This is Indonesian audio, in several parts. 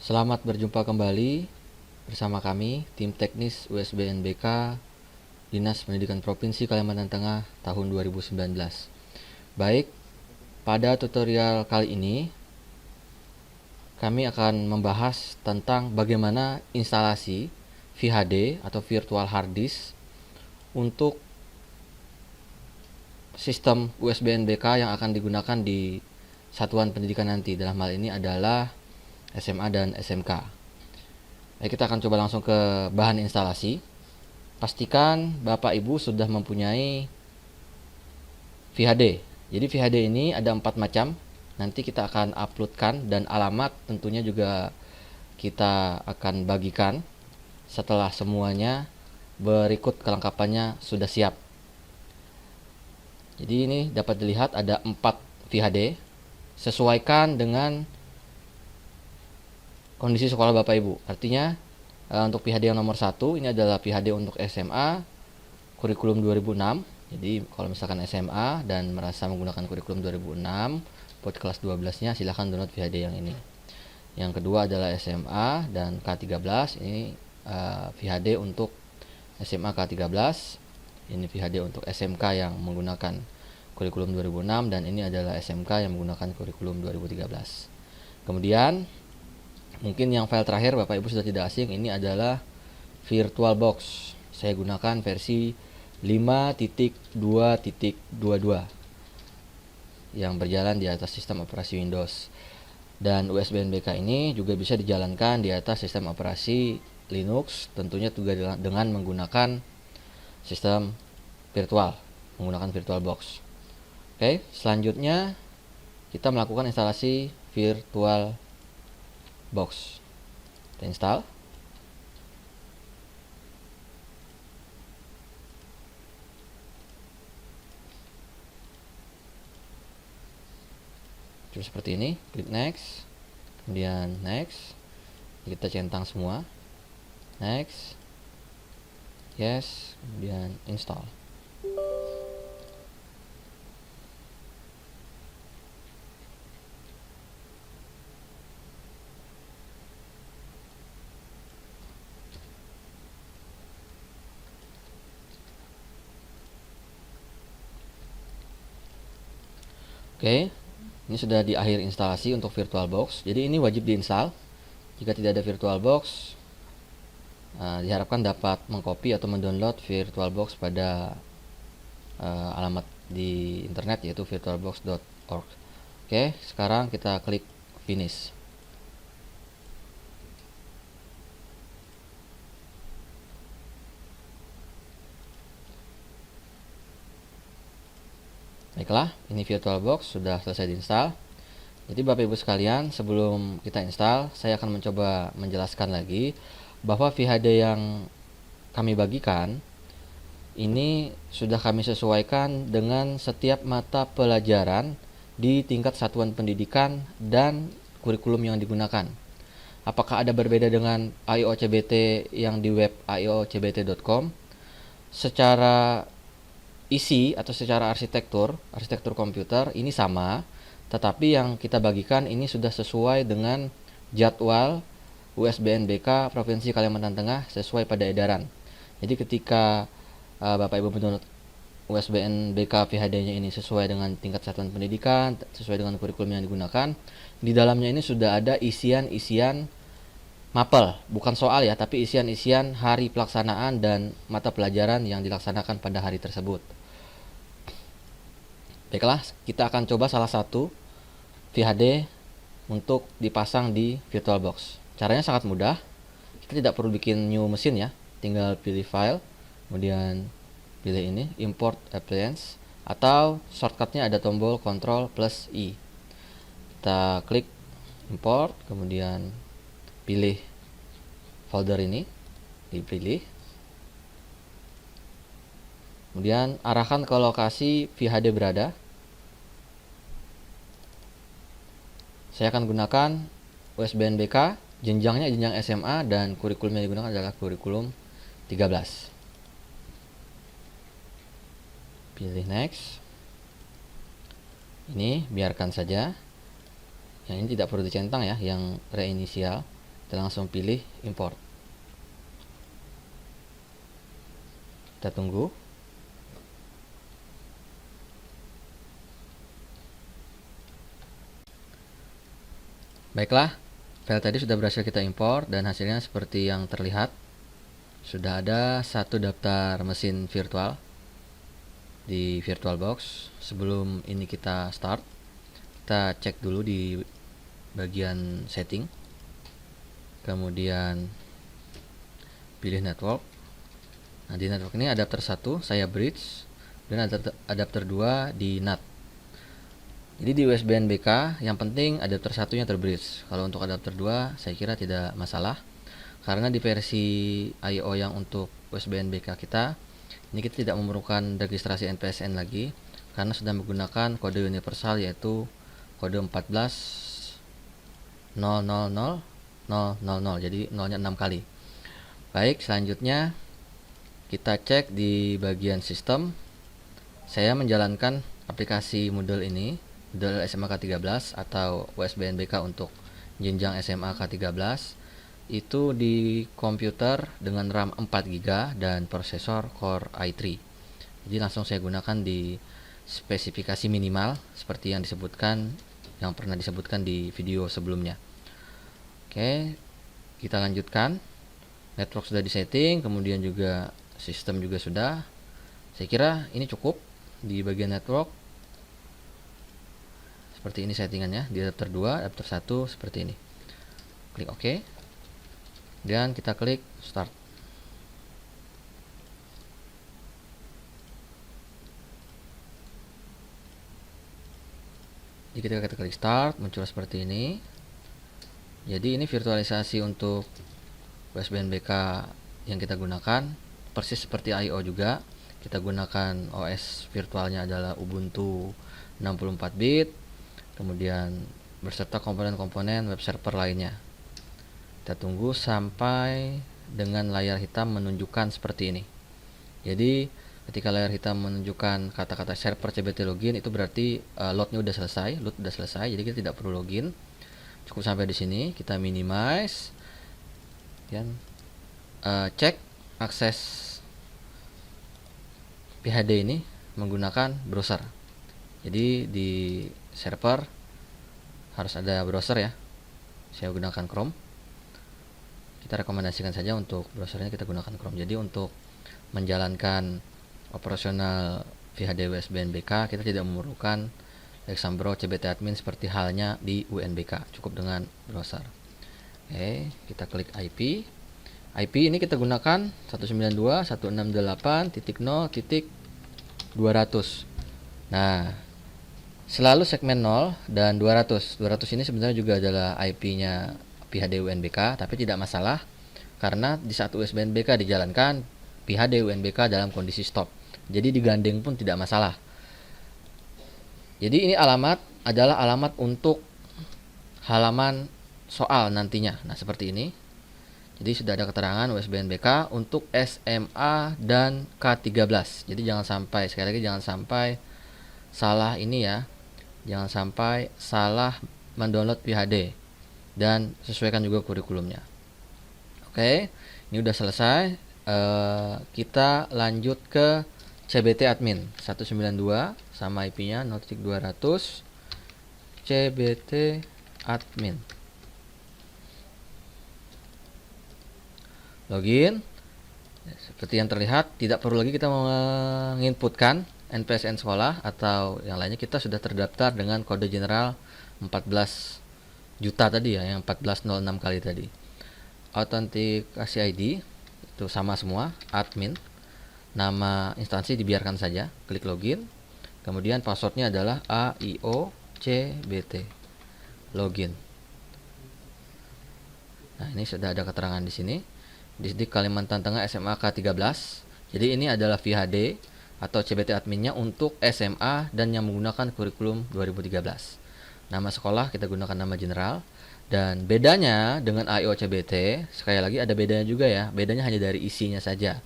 Selamat berjumpa kembali bersama kami, tim teknis USBN BK Dinas Pendidikan Provinsi Kalimantan Tengah tahun 2019. Baik, pada tutorial kali ini kami akan membahas tentang bagaimana instalasi VHD atau Virtual Hard Disk untuk sistem USBN BK yang akan digunakan di satuan pendidikan nanti. Dalam hal ini adalah SMA dan SMK. Kita akan coba langsung ke bahan instalasi. Pastikan Bapak Ibu sudah mempunyai VHD. Jadi VHD ini ada 4 macam. Nanti kita akan uploadkan dan alamat tentunya juga kita akan bagikan setelah semuanya berikut kelengkapannya sudah siap. Jadi ini dapat dilihat ada 4 VHD. Sesuaikan dengan kondisi sekolah Bapak Ibu. Artinya untuk VHD yang nomor 1 ini adalah VHD untuk SMA kurikulum 2006. Jadi kalau misalkan SMA dan merasa menggunakan kurikulum 2006 buat kelas 12-nya silahkan download VHD yang ini. Yang kedua adalah SMA dan K13. Ini VHD untuk SMA K13. Ini VHD untuk SMK yang menggunakan kurikulum 2006 dan ini adalah SMK yang menggunakan kurikulum 2013. Kemudian mungkin yang file terakhir Bapak Ibu sudah tidak asing, ini adalah VirtualBox. Saya gunakan versi 5.2.22 yang berjalan di atas sistem operasi Windows. Dan USBN BK ini juga bisa dijalankan di atas sistem operasi Linux, tentunya juga dengan menggunakan sistem virtual, menggunakan VirtualBox. Oke, selanjutnya kita melakukan instalasi VirtualBox. Kita install. Terus seperti ini, klik next, kemudian next, kita centang semua, next, yes, kemudian install. Oke, ini sudah di akhir instalasi untuk VirtualBox. Jadi ini wajib diinstal. Jika tidak ada VirtualBox, diharapkan dapat mengcopy atau mendownload VirtualBox pada alamat di internet yaitu virtualbox.org. Oke, sekarang kita klik finish. Baiklah, ini VirtualBox sudah selesai diinstal. Jadi Bapak Ibu sekalian, sebelum kita install, saya akan mencoba menjelaskan lagi bahwa VHD yang kami bagikan ini sudah kami sesuaikan dengan setiap mata pelajaran di tingkat satuan pendidikan dan kurikulum yang digunakan. Apakah ada berbeda dengan AIO-CBT yang di web aiocbt.com? Secara isi atau secara arsitektur komputer ini sama, tetapi yang kita bagikan ini sudah sesuai dengan jadwal USBN BK Provinsi Kalimantan Tengah sesuai pada edaran. Jadi ketika Bapak Ibu mendownload USBN BK VHD-nya ini sesuai dengan tingkat satuan pendidikan, sesuai dengan kurikulum yang digunakan, di dalamnya ini sudah ada isian-isian mapel, bukan soal ya, tapi isian-isian hari pelaksanaan dan mata pelajaran yang dilaksanakan pada hari tersebut. Baiklah, kita akan coba salah satu VHD untuk dipasang di VirtualBox. Caranya sangat mudah. Kita tidak perlu bikin new mesin ya. Tinggal pilih file, kemudian pilih ini import appliance, atau shortcutnya ada tombol Ctrl plus I. Kita klik import, kemudian pilih folder ini, dipilih. Kemudian arahkan ke lokasi VHD berada. Saya akan gunakan USBN BK, jenjangnya jenjang SMA dan kurikulum yang digunakan adalah kurikulum 13. Pilih next. Ini biarkan saja. Yang ini tidak perlu dicentang ya, yang reinisial. Kita langsung pilih import. Kita tunggu. Baiklah, file tadi sudah berhasil kita import dan hasilnya seperti yang terlihat. Sudah ada satu daftar mesin virtual di VirtualBox. Sebelum ini kita start, kita cek dulu di bagian setting, kemudian pilih network. Nah, di network ini adapter 1 saya bridge dan adapter 2 di NAT. Jadi di USB NBK yang penting adapter 1-nya terbridge. Kalau untuk adapter 2 saya kira tidak masalah, karena di versi I/O yang untuk USB NBK kita ini kita tidak memerlukan registrasi NPSN lagi, karena sudah menggunakan kode universal yaitu kode 14.000.000, jadi 0-nya 6 kali. Baik, selanjutnya kita cek di bagian sistem. Saya menjalankan aplikasi Moodle ini, Moodle SMA K13 atau USB NBK untuk jenjang SMA K13, itu di komputer dengan RAM 4 GB dan prosesor Core i3. Jadi langsung saya gunakan di spesifikasi minimal seperti yang pernah disebutkan di video sebelumnya. Oke, kita lanjutkan. Network sudah disetting, kemudian juga sistem juga sudah. Saya kira ini cukup di bagian network. Seperti ini settingannya di adapter 2, adapter 1 seperti ini. Klik OK. Dan kita klik start. Jadi ketika kita klik start, muncul seperti ini. Jadi ini virtualisasi untuk USB NBK yang kita gunakan, persis seperti I/O juga. Kita gunakan OS virtualnya adalah Ubuntu 64 bit, kemudian berserta komponen-komponen web server lainnya. Kita tunggu sampai dengan layar hitam menunjukkan seperti ini. Jadi ketika layar hitam menunjukkan kata-kata server CBT login, itu berarti load udah selesai, jadi kita tidak perlu login. Cukup sampai di sini, kita minimize dan cek akses PHD ini menggunakan browser. Jadi di server harus ada browser ya. Saya gunakan Chrome. Kita rekomendasikan saja untuk browsernya kita gunakan Chrome. Jadi untuk menjalankan operasional VHD USB NBK kita tidak memerlukan Exambro CBT admin seperti halnya di UNBK. Cukup dengan browser. Oke, kita klik IP. IP ini kita gunakan 192.168.0.200. Nah, selalu segmen 0 dan 200. 200 ini sebenarnya juga adalah IP-nya PHD UNBK, tapi tidak masalah karena di saat USB NBK dijalankan, PHD UNBK dalam kondisi stop. Jadi digandeng pun tidak masalah. Jadi ini alamat adalah alamat untuk halaman soal nantinya. Nah, seperti ini. Jadi sudah ada keterangan USB NBK untuk SMA dan K13. Jadi jangan sampai, sekali lagi jangan sampai salah ini ya. Jangan sampai salah mendownload PHD dan sesuaikan juga kurikulumnya. Oke, ini udah selesai. Kita lanjut ke CBT admin 192 sama IP-nya 0.200 CBT admin. Login. Seperti yang terlihat, tidak perlu lagi kita menginputkan NPSN sekolah atau yang lainnya. Kita sudah terdaftar dengan kode general 14 juta tadi ya, yang 1406 kali tadi. Autentikasi ID itu sama semua, admin. Nama instansi dibiarkan saja, klik login. Kemudian passwordnya adalah AIOCBT login. Nah, ini sudah ada keterangan di sini. Distrik Kalimantan Tengah SMA K13. Jadi ini adalah VHD atau CBT adminnya untuk SMA dan yang menggunakan kurikulum 2013. Nama sekolah kita gunakan nama general. Dan bedanya dengan AIO CBT, sekali lagi ada bedanya juga ya. Bedanya hanya dari isinya saja.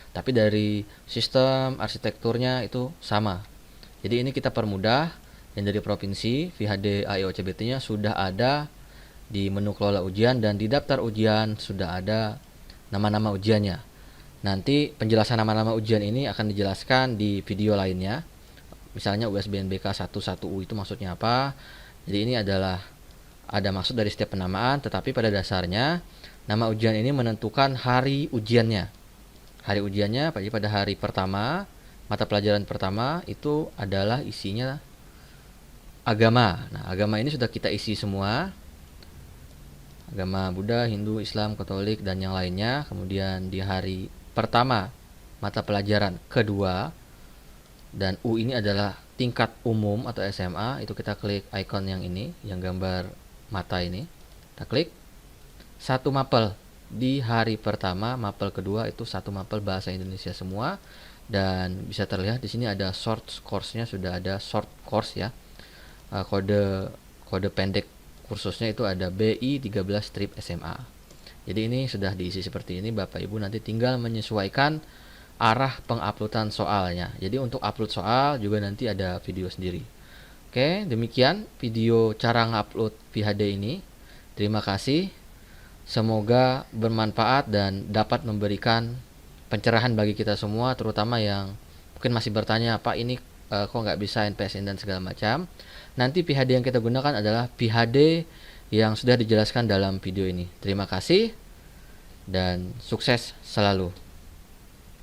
Tapi dari sistem arsitekturnya itu sama. Jadi ini kita permudah. Yang dari provinsi VHD AIO CBT-nya sudah ada di menu kelola ujian, dan di daftar ujian sudah ada nama-nama ujiannya. Nanti penjelasan nama-nama ujian ini akan dijelaskan di video lainnya. Misalnya USBNBK 11U itu maksudnya apa. Jadi ini adalah ada maksud dari setiap penamaan, tetapi pada dasarnya nama ujian ini menentukan hari ujiannya. Hari ujiannya pada hari pertama, mata pelajaran pertama itu adalah isinya agama. Nah, agama ini sudah kita isi semua. Agama Buddha, Hindu, Islam, Katolik, dan yang lainnya. Kemudian di hari pertama, mata pelajaran kedua, dan U ini adalah tingkat umum atau SMA. Itu kita klik icon yang ini, yang gambar mata ini. Kita klik. Satu mapel di hari pertama, mapel kedua itu satu mapel bahasa Indonesia semua. Dan bisa terlihat di sini ada short course-nya, sudah ada short course ya. Kode pendek kursusnya itu ada BI13-SMA. Jadi ini sudah diisi seperti ini. Bapak Ibu nanti tinggal menyesuaikan arah penguploadan soalnya. Jadi untuk upload soal juga nanti ada video sendiri. Oke, demikian video cara ngupload VHD ini. Terima kasih. Semoga bermanfaat dan dapat memberikan pencerahan bagi kita semua, terutama yang mungkin masih bertanya, Pak ini kok nggak bisa NPSN dan segala macam. Nanti VHD yang kita gunakan adalah VHD yang sudah dijelaskan dalam video ini. Terima kasih dan sukses selalu.